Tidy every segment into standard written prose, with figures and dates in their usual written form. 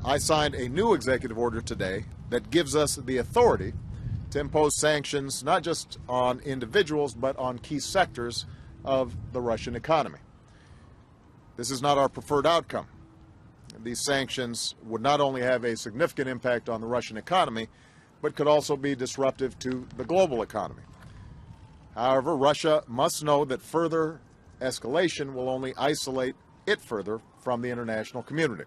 I signed a new executive order today that gives us the authority to impose sanctions not just on individuals but on key sectors of the Russian economy. This is not our preferred outcome. These sanctions would not only have a significant impact on the Russian economy, but could also be disruptive to the global economy. However, Russia must know that further escalation will only isolate it further from the international community.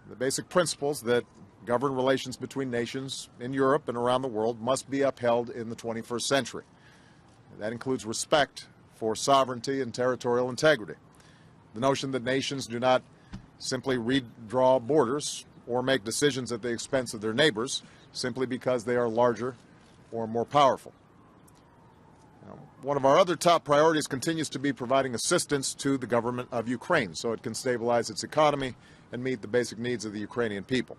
The basic principles that govern relations between nations in Europe and around the world must be upheld in the 21st century. That includes respect for sovereignty and territorial integrity. The notion that nations do not simply redraw borders or make decisions at the expense of their neighbors simply because they are larger or more powerful. One of our other top priorities continues to be providing assistance to the government of Ukraine so it can stabilize its economy and meet the basic needs of the Ukrainian people.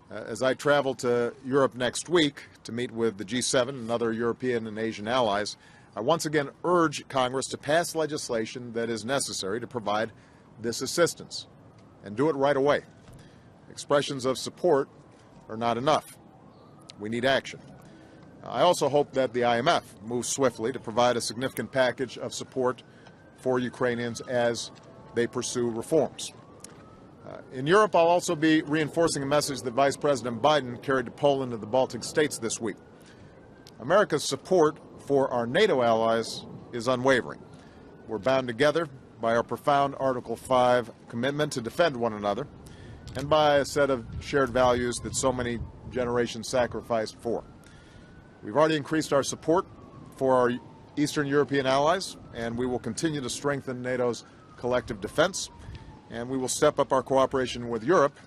As I travel to Europe next week to meet with the G7 and other European and Asian allies, I once again urge Congress to pass legislation that is necessary to provide this assistance, and do it right away. Expressions of support are not enough. We need action. I also hope that the IMF moves swiftly to provide a significant package of support for Ukrainians as they pursue reforms. In Europe, I'll also be reinforcing a message that Vice President Biden carried to Poland and the Baltic states this week. America's support for our NATO allies is unwavering. We're bound together by our profound Article 5 commitment to defend one another and by a set of shared values that so many generations sacrificed for. We've already increased our support for our Eastern European allies, and we will continue to strengthen NATO's collective defense, and we will step up our cooperation with Europe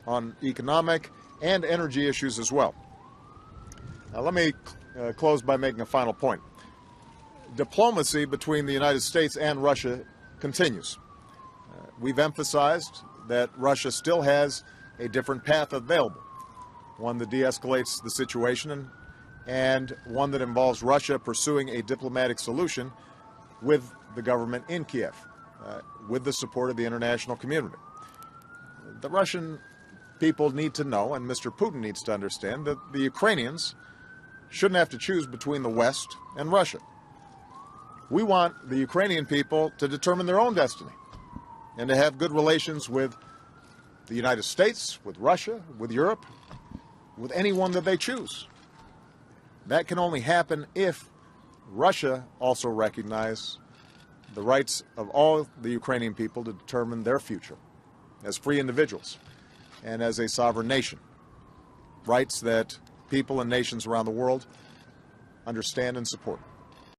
on economic and energy issues as well. Now, let me close by making a final point. Diplomacy between the United States and Russia continues. We've emphasized that Russia still has a different path available, one that de-escalates the situation and one that involves Russia pursuing a diplomatic solution with the government in Kiev, with the support of the international community. The Russian people need to know, and Mr. Putin needs to understand, that the Ukrainians shouldn't have to choose between the West and Russia. We want the Ukrainian people to determine their own destiny and to have good relations with the United States, with Russia, with Europe, with anyone that they choose. That can only happen if Russia also recognizes the rights of all the Ukrainian people to determine their future as free individuals and as a sovereign nation. Rights that people and nations around the world understand and support.